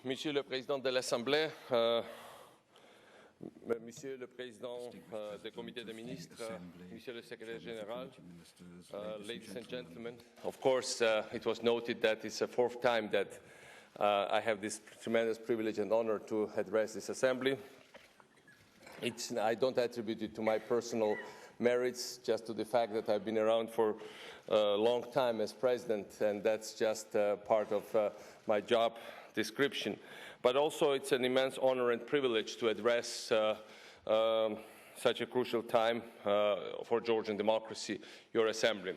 Monsieur le Président de l'Assemblée, Monsieur le Président du Comité des ministres, Monsieur le Secrétaire Général, ladies and gentlemen, of course, it was noted that it's the fourth time that I have this tremendous privilege and honor to address this Assembly. I don't attribute it to my personal merits, just to the fact that I've been around for a long time as President, and that's just part of my job description. But also it's an immense honor and privilege to address such a crucial time for Georgian democracy, your Assembly.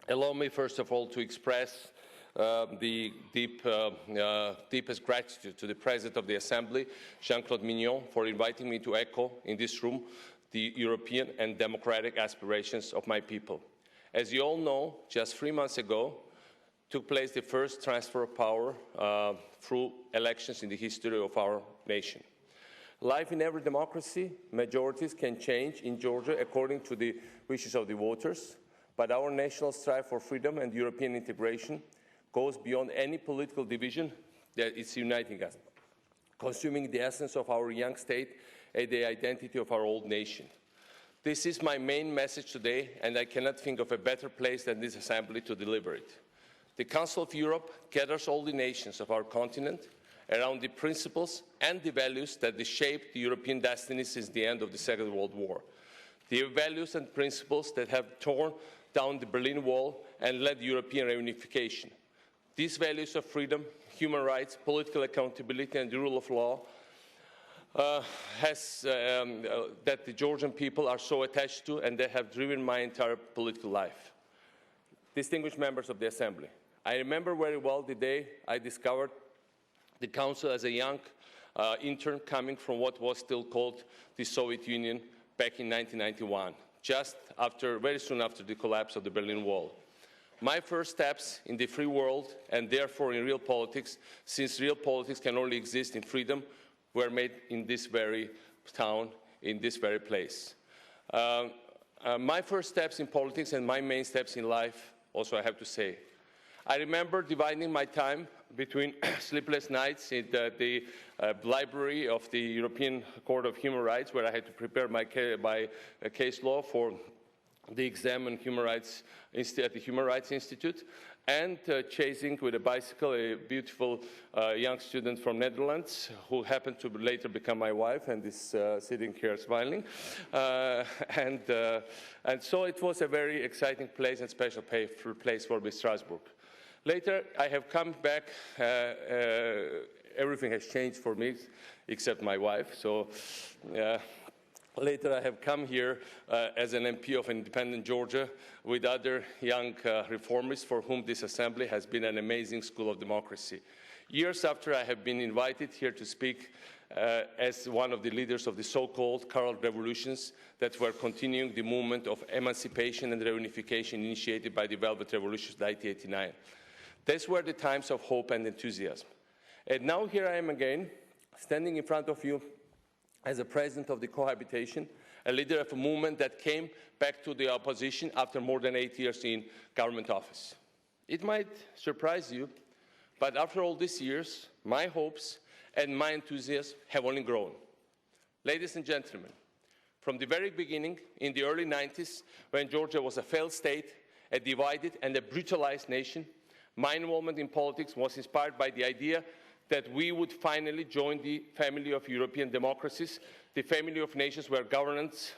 Allow me first of all to express the deepest gratitude to the President of the Assembly, Jean-Claude Mignon, for inviting me to echo in this room the European and democratic aspirations of my people. As you all know, just 3 months ago took place the first transfer of power through elections in the history of our nation. Life in every democracy, majorities can change in Georgia according to the wishes of the voters, but our national strive for freedom and European integration goes beyond any political division that is uniting us, consuming the essence of our young state and the identity of our old nation. This is my main message today, and I cannot think of a better place than this Assembly to deliver it. The Council of Europe gathers all the nations of our continent around the principles and the values that shaped the European destiny since the end of the Second World War. The values and principles that have torn down the Berlin Wall and led European reunification. These values of freedom, human rights, political accountability and the rule of law that the Georgian people are so attached to and that have driven my entire political life. Distinguished members of the Assembly, I remember very well the day I discovered the Council as a young intern coming from what was still called the Soviet Union back in 1991, very soon after the collapse of the Berlin Wall. My first steps in the free world, and therefore in real politics, since real politics can only exist in freedom, were made in this very town, in this very place. My first steps in politics and my main steps in life, also I have to say. I remember dividing my time between sleepless nights in the library of the European Court of Human Rights, where I had to prepare my case law for the exam on human rights at the Human Rights Institute, and chasing with a bicycle a beautiful young student from Netherlands who happened to later become my wife and is sitting here smiling. And so it was a very exciting place and special place for me, Strasbourg. Later, I have come back. Everything has changed for me, except my wife. So later, I have come here as an MP of independent Georgia with other young reformists for whom this Assembly has been an amazing school of democracy. Years after I have been invited here to speak as one of the leaders of the so-called Coral Revolutions that were continuing the movement of emancipation and reunification initiated by the Velvet Revolution of 1989. These were the times of hope and enthusiasm. And now here I am again, standing in front of you as a president of the cohabitation, a leader of a movement that came back to the opposition after more than 8 years in government office. It might surprise you, but after all these years, my hopes and my enthusiasm have only grown. Ladies and gentlemen, from the very beginning, in the early 90s, when Georgia was a failed state, a divided and a brutalized nation, my involvement in politics was inspired by the idea that we would finally join the family of European democracies, the family of nations where governments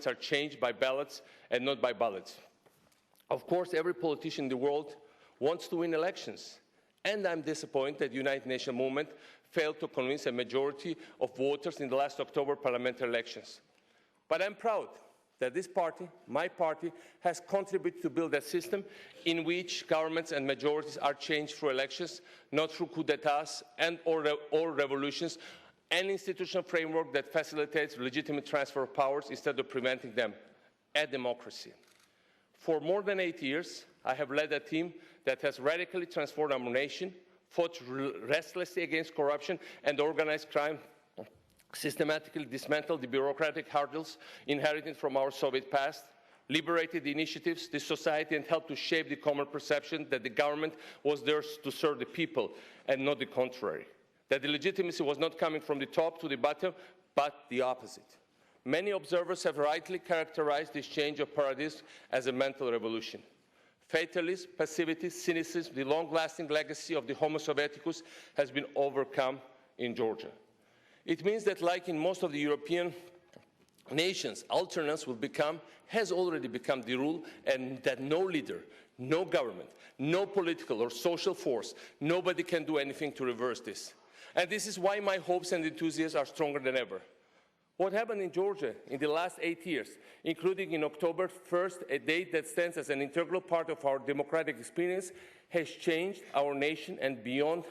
are changed by ballots and not by ballots. Of course, every politician in the world wants to win elections, and I'm disappointed that the United Nations movement failed to convince a majority of voters in the last October parliamentary elections. But I'm proud that this party, my party, has contributed to build a system in which governments and majorities are changed through elections, not through coups d'etats or revolutions, an institutional framework that facilitates legitimate transfer of powers instead of preventing them, a democracy. For more than 8 years, I have led a team that has radically transformed our nation, fought restlessly against corruption and organized crime, systematically dismantled the bureaucratic hurdles inherited from our Soviet past, liberated the initiatives, the society, and helped to shape the common perception that the government was there to serve the people and not the contrary. that the legitimacy was not coming from the top to the bottom, but the opposite. Many observers have rightly characterized this change of paradigm as a mental revolution. Fatalism, passivity, cynicism, the long-lasting legacy of the Homo Sovieticus has been overcome in Georgia. It means that, like in most of the European nations, alternance has already become the rule, and that no leader, no government, no political or social force, nobody can do anything to reverse this. And this is why my hopes and enthusiasms are stronger than ever. What happened in Georgia in the last 8 years, including in October 1st, a date that stands as an integral part of our democratic experience, has changed our nation and beyond,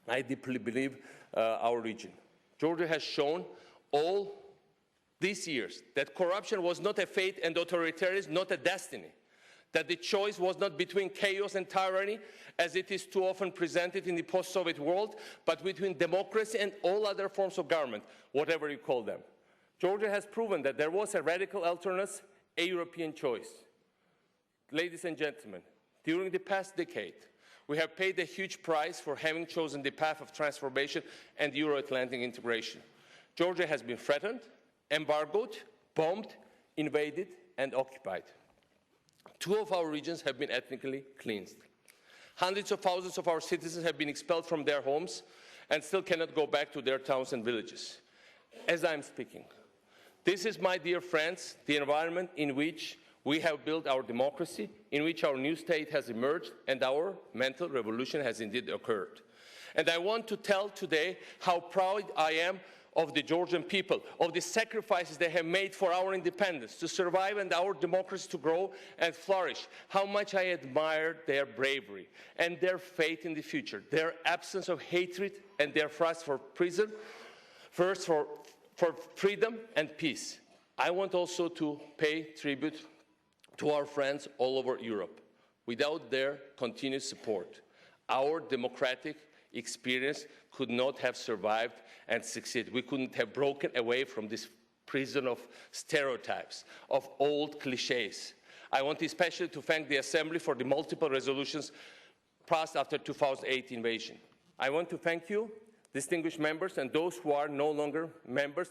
I deeply believe, our region. Georgia has shown all these years that corruption was not a fate and authoritarianism not a destiny, that the choice was not between chaos and tyranny, as it is too often presented in the post-Soviet world, but between democracy and all other forms of government, whatever you call them. Georgia has proven that there was a radical alternative, a European choice. Ladies and gentlemen, during the past decade, we have paid a huge price for having chosen the path of transformation and Euro-Atlantic integration. Georgia has been threatened, embargoed, bombed, invaded, and occupied. 2 of our regions have been ethnically cleansed. Hundreds of thousands of our citizens have been expelled from their homes and still cannot go back to their towns and villages. As I'm speaking, this is, my dear friends, the environment in which we have built our democracy, in which our new state has emerged, and our mental revolution has indeed occurred. And I want to tell today how proud I am of the Georgian people, of the sacrifices they have made for our independence, to survive and our democracy to grow and flourish, how much I admire their bravery and their faith in the future, their absence of hatred and their thirst for freedom and peace. I want also to pay tribute to our friends all over Europe. Without their continued support, our democratic experience could not have survived and succeeded. We couldn't have broken away from this prison of stereotypes, of old cliches. I want especially to thank the Assembly for the multiple resolutions passed after 2008 invasion. I want to thank you, distinguished members, and those who are no longer members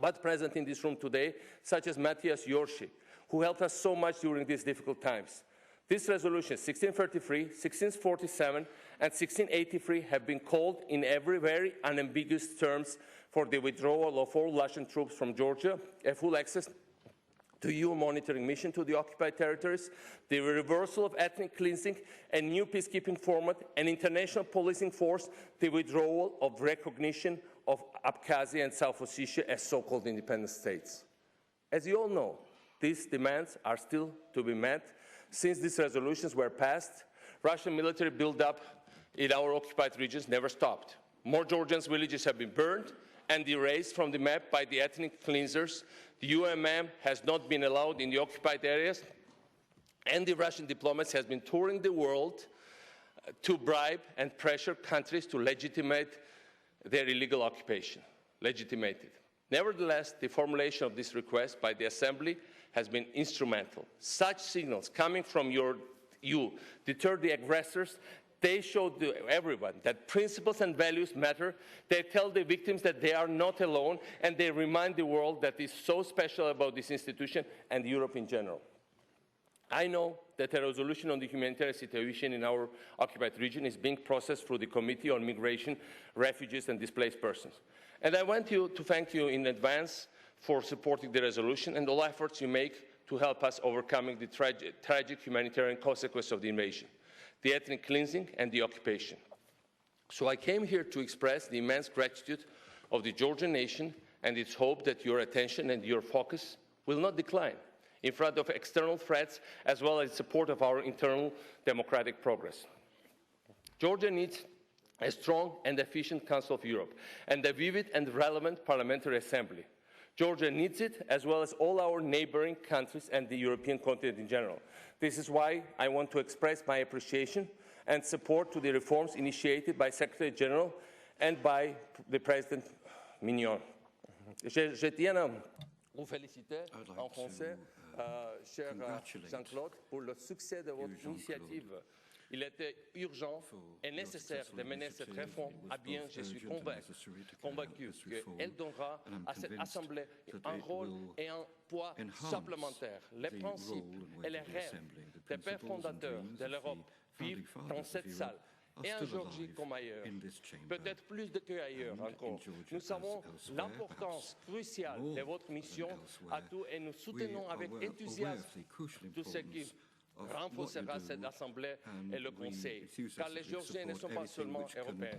but present in this room today, such as Matthias Yorshi, who helped us so much during these difficult times. These resolutions, 1633, 1647, and 1683, have been called in very unambiguous terms for the withdrawal of all Russian troops from Georgia, a full access to EU monitoring mission to the occupied territories, the reversal of ethnic cleansing, a new peacekeeping format, an international policing force, the withdrawal of recognition of Abkhazia and South Ossetia as so-called independent states. As you all know, these demands are still to be met. Since these resolutions were passed, Russian military buildup in our occupied regions never stopped. More Georgian villages have been burned and erased from the map by the ethnic cleansers. The UMM has not been allowed in the occupied areas, and the Russian diplomats has been touring the world to bribe and pressure countries to legitimate their illegal occupation. Nevertheless, the formulation of this request by the Assembly has been instrumental. Such signals coming from you deter the aggressors. They show to everyone that principles and values matter. They tell the victims that they are not alone, and they remind the world that is so special about this institution and Europe in general. I know that a resolution on the humanitarian situation in our occupied region is being processed through the Committee on Migration, Refugees and Displaced Persons. And I want to thank you in advance for supporting the resolution and all efforts you make to help us overcoming the tragic humanitarian consequences of the invasion, the ethnic cleansing and the occupation. So I came here to express the immense gratitude of the Georgian nation and its hope that your attention and your focus will not decline in front of external threats, as well as support of our internal democratic progress. Georgia needs a strong and efficient Council of Europe and a vivid and relevant Parliamentary Assembly. Georgia needs it, as well as all our neighboring countries and the European continent in general. This is why I want to express my appreciation and support to the reforms initiated by Secretary General and by the President Mignon. Je tiens à vous féliciter en français, cher Jean-Claude, pour le succès de votre initiative Il était urgent et nécessaire de mener cette réforme à bien. Je suis convaincu qu'elle donnera à cette Assemblée un rôle et un poids supplémentaire. Les principes et les rêves des pères fondateurs de l'Europe vivent dans cette salle et en Géorgie comme ailleurs, peut-être plus qu'ailleurs encore. Nous savons l'importance cruciale de votre mission à tous et nous soutenons avec enthousiasme tout ce qui renforcera cette Assemblée et le Conseil, car les Géorgiens ne sont pas seulement Européens,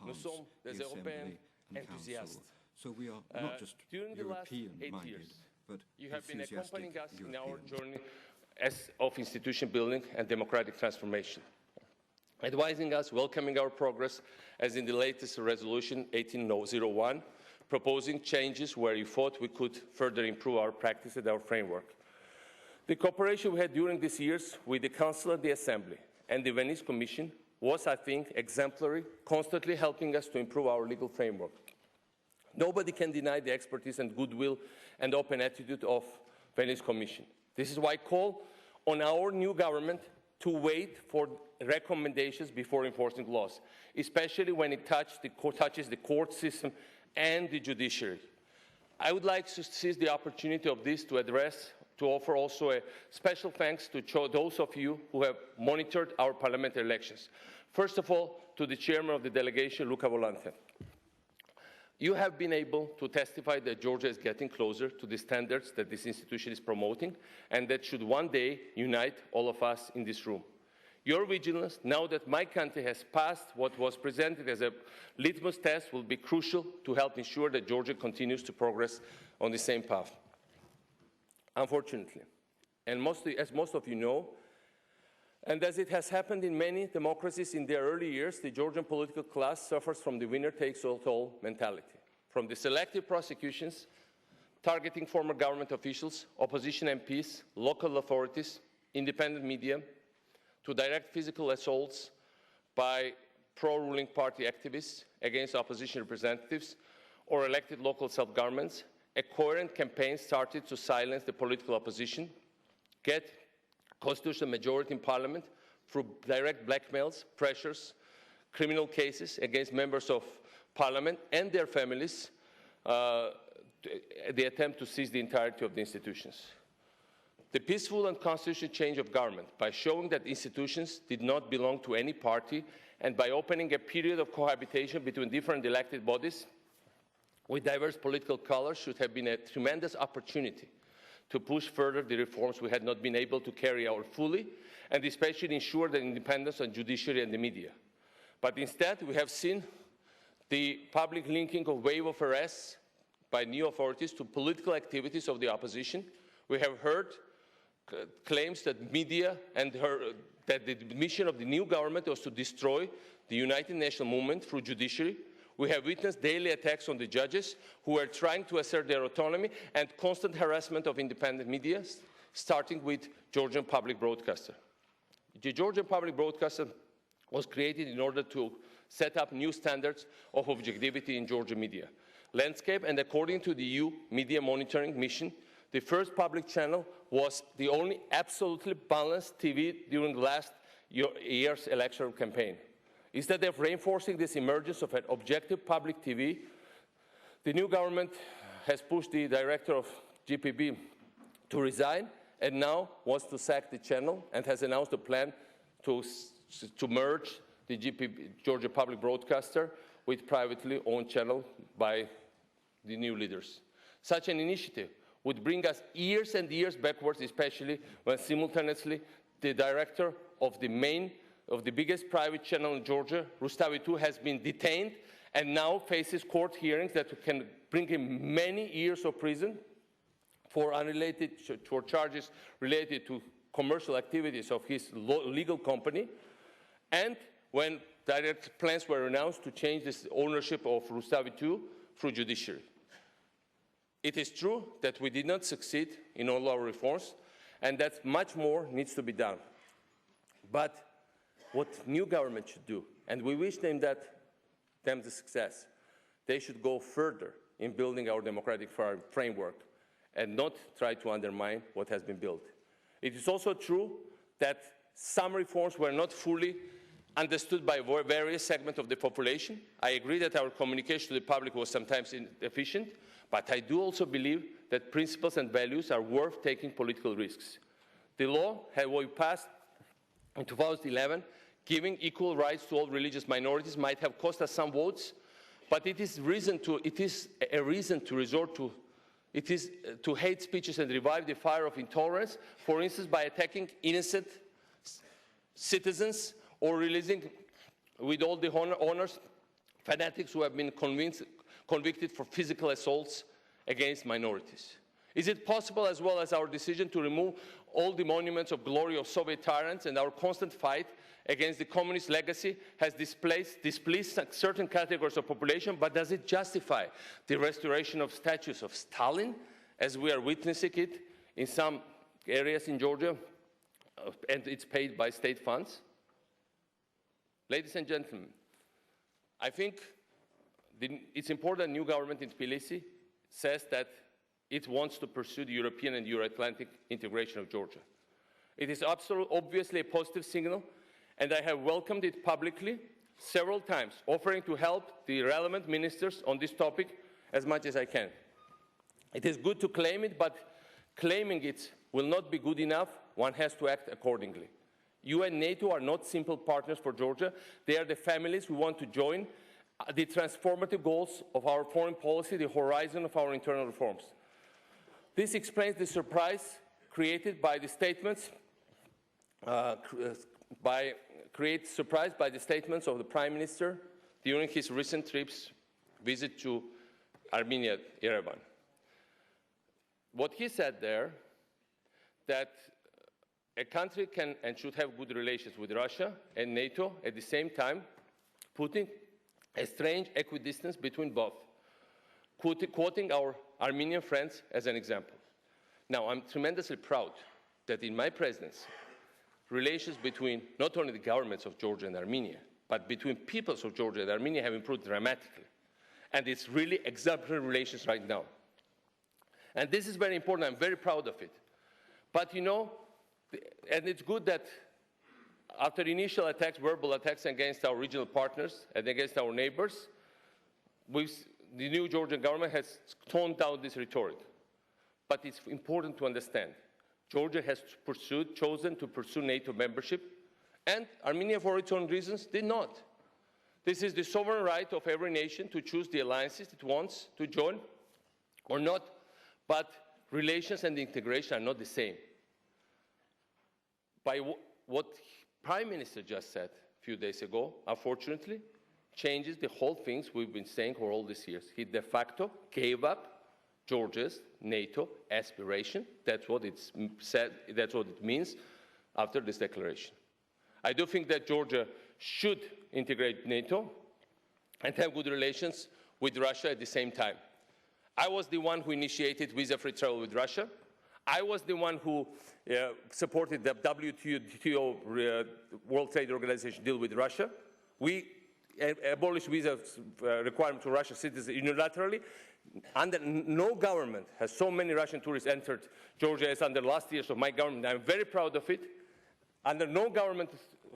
nous sommes des Européens enthusiastes. During the last 8 years, you have been accompanying us in our journey of institution building and democratic transformation, advising us, welcoming our progress, as in the latest resolution 1801, proposing changes where you thought we could further improve our practice and our framework. The cooperation we had during these years with the Council and the Assembly and the Venice Commission was, I think, exemplary, constantly helping us to improve our legal framework. Nobody can deny the expertise and goodwill and open attitude of the Venice Commission. This is why I call on our new government to wait for recommendations before enforcing laws, especially when it touches the court system and the judiciary. I would like to seize the opportunity of this to offer also a special thanks to those of you who have monitored our parliamentary elections. First of all, to the chairman of the delegation, Luca Volante. You have been able to testify that Georgia is getting closer to the standards that this institution is promoting and that should one day unite all of us in this room. Your vigilance, now that my country has passed what was presented as a litmus test, will be crucial to help ensure that Georgia continues to progress on the same path. Unfortunately, and as most of you know, and as it has happened in many democracies in their early years, the Georgian political class suffers from the winner-takes-all mentality. From the selective prosecutions targeting former government officials, opposition MPs, local authorities, independent media, to direct physical assaults by pro-ruling party activists against opposition representatives or elected local self-governments, a coherent campaign started to silence the political opposition, get constitutional majority in parliament through direct blackmails, pressures, criminal cases against members of parliament and their families, the attempt to seize the entirety of the institutions. The peaceful and constitutional change of government, by showing that institutions did not belong to any party and by opening a period of cohabitation between different elected bodies with diverse political colors, should have been a tremendous opportunity to push further the reforms we had not been able to carry out fully, and especially ensure the independence of judiciary and the media. But instead, we have seen the public linking of wave of arrests by new authorities to political activities of the opposition. We have heard claims that media and that the mission of the new government was to destroy the United Nations movement through judiciary. We have witnessed daily attacks on the judges who are trying to assert their autonomy and constant harassment of independent media, starting with Georgian public broadcaster. The Georgian public broadcaster was created in order to set up new standards of objectivity in Georgian media landscape, and according to the EU Media Monitoring Mission, the first public channel was the only absolutely balanced TV during last year's electoral campaign. Instead of reinforcing this emergence of an objective public TV, the new government has pushed the director of GPB to resign and now wants to sack the channel and has announced a plan to merge the Georgia Public Broadcaster with privately owned channel by the new leaders. Such an initiative would bring us years and years backwards, especially when simultaneously the director of the biggest private channel in Georgia, Rustavi 2, has been detained and now faces court hearings that can bring him many years of prison for charges related to commercial activities of his legal company, and when direct plans were announced to change the ownership of Rustavi 2 through judiciary. It is true that we did not succeed in all our reforms and that much more needs to be done. But what new government should do, and we wish them the success, they should go further in building our democratic framework and not try to undermine what has been built. It is also true that some reforms were not fully understood by various segments of the population. I agree that our communication to the public was sometimes inefficient, but I do also believe that principles and values are worth taking political risks. The law that we passed in 2011, giving equal rights to all religious minorities, might have cost us some votes, but it is a reason to resort to hate speeches and revive the fire of intolerance, for instance, by attacking innocent citizens or releasing with all the honors fanatics who have been convicted for physical assaults against minorities. Is it possible, as well as our decision to remove all the monuments of glory of Soviet tyrants and our constant fight against the communist legacy has displeased certain categories of population, but does it justify the restoration of statues of Stalin, as we are witnessing it in some areas in Georgia, and it's paid by state funds? Ladies and gentlemen, I think it's important the new government in Tbilisi says that it wants to pursue the European and Euro-Atlantic integration of Georgia. It is obviously a positive signal, and I have welcomed it publicly several times, offering to help the relevant ministers on this topic as much as I can. It is good to claim it, but claiming it will not be good enough. One has to act accordingly. EU and NATO are not simple partners for Georgia. They are the families who want to join the transformative goals of our foreign policy, the horizon of our internal reforms. This explains the surprise created by the statements surprised by the statements of the Prime Minister during his recent visit to Armenia, Yerevan. What he said there, that a country can and should have good relations with Russia and NATO at the same time, putting a strange equidistance between both, quoting our Armenian friends as an example. Now, I'm tremendously proud that in my presidency, relations between not only the governments of Georgia and Armenia, but between peoples of Georgia and Armenia have improved dramatically. And it's really exemplary relations right now. And this is very important. I'm very proud of it. But, you know, and it's good that after initial attacks, verbal attacks against our regional partners and against our neighbors, the new Georgian government has toned down this rhetoric. But it's important to understand, Georgia has chosen to pursue NATO membership, and Armenia, for its own reasons, did not. This is the sovereign right of every nation to choose the alliances it wants to join or not, but relations and integration are not the same. By what Prime Minister just said a few days ago, unfortunately, changes the whole things we've been saying for all these years. He de facto gave up Georgia's NATO aspiration. That's what it's said, that's what it means after this declaration. I do think that Georgia should integrate NATO and have good relations with Russia at the same time. I was the one who initiated visa-free travel with Russia. I was the one who supported the WTO World Trade Organization deal with Russia. We abolished visa requirements for Russian citizens unilaterally. Under no government has so many Russian tourists entered Georgia as under last years of my government. I'm very proud of it. Under no government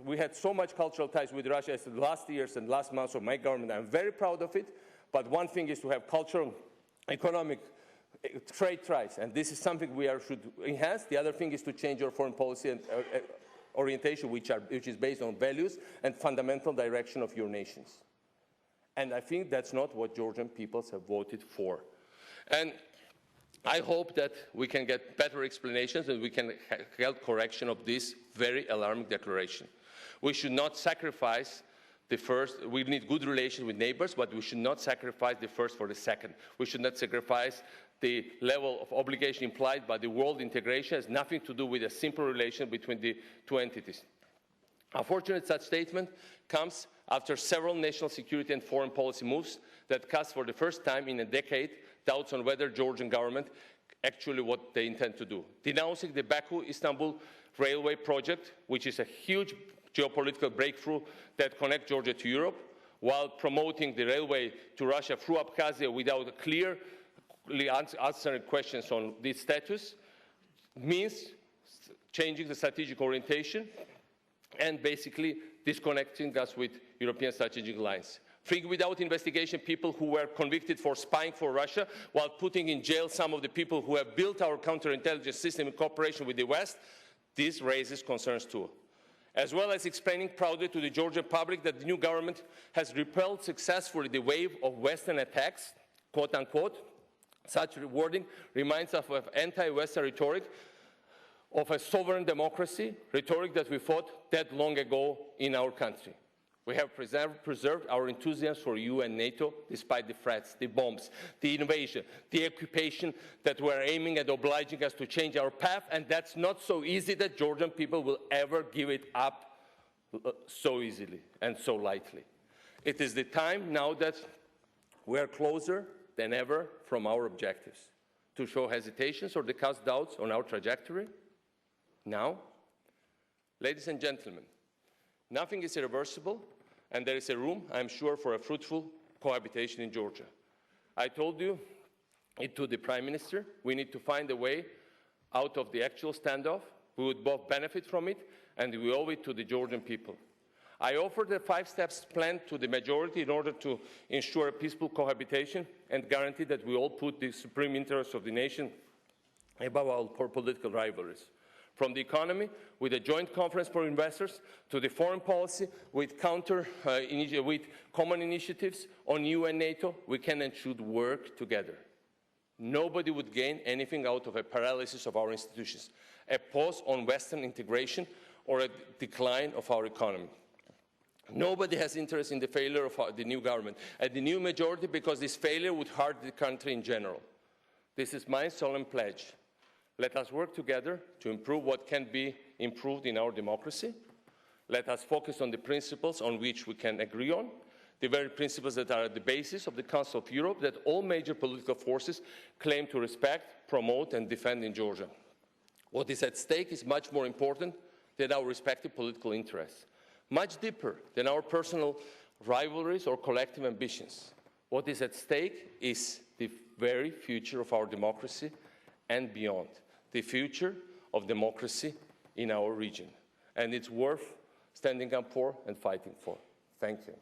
we had so much cultural ties with Russia as the last years and last months of my government. I'm very proud of it. But one thing is to have cultural, economic, trade ties, and this is something we should enhance. The other thing is to change our foreign policy and orientation, which is based on values and fundamental direction of your nations. And I think that's not what Georgian peoples have voted for. And I hope that we can get better explanations and we can help correction of this very alarming declaration. We should not sacrifice the first. We need good relations with neighbors, but we should not sacrifice the first for the second. We should not sacrifice the level of obligation implied by the world integration. It has nothing to do with a simple relation between the two entities. Unfortunately, such statement comes after several national security and foreign policy moves that cast for the first time in a decade doubts on whether Georgian government actually what they intend to do. Denouncing the Baku-Istanbul railway project, which is a huge geopolitical breakthrough that connects Georgia to Europe, while promoting the railway to Russia through Abkhazia without clearly answering questions on this status, means changing the strategic orientation and basically disconnecting us with European strategic lines. Freeing without investigation people who were convicted for spying for Russia, while putting in jail some of the people who have built our counterintelligence system in cooperation with the West, this raises concerns too. As well as explaining proudly to the Georgian public that the new government has repelled successfully the wave of Western attacks, quote unquote. Such wording reminds us of anti-Western rhetoric of a sovereign democracy, rhetoric that we fought that long ago in our country. We have preserved our enthusiasm for EU and NATO despite the threats, the bombs, the invasion, the occupation that were aiming at obliging us to change our path, and that's not so easy that Georgian people will ever give it up so easily and so lightly. It is the time now that we are closer than ever from our objectives. To show hesitations or to cast doubts on our trajectory? Now, ladies and gentlemen, nothing is irreversible, and there is a room, I'm sure, for a fruitful cohabitation in Georgia. I told you it to the Prime Minister, we need to find a way out of the actual standoff. We would both benefit from it, and we owe it to the Georgian people. I offered a 5-step plan to the majority in order to ensure a peaceful cohabitation and guarantee that we all put the supreme interests of the nation above all political rivalries. From the economy, with a joint conference for investors, to the foreign policy, with common initiatives on EU and NATO, we can and should work together. Nobody would gain anything out of a paralysis of our institutions, a pause on Western integration, or a decline of our economy. Nobody has interest in the failure of the new government and the new majority, because this failure would hurt the country in general. This is my solemn pledge. Let us work together to improve what can be improved in our democracy. Let us focus on the principles on which we can agree on, the very principles that are at the basis of the Council of Europe, that all major political forces claim to respect, promote, and defend in Georgia. What is at stake is much more important than our respective political interests, much deeper than our personal rivalries or collective ambitions. What is at stake is the very future of our democracy and beyond, the future of democracy in our region. And it's worth standing up for and fighting for. Thank you.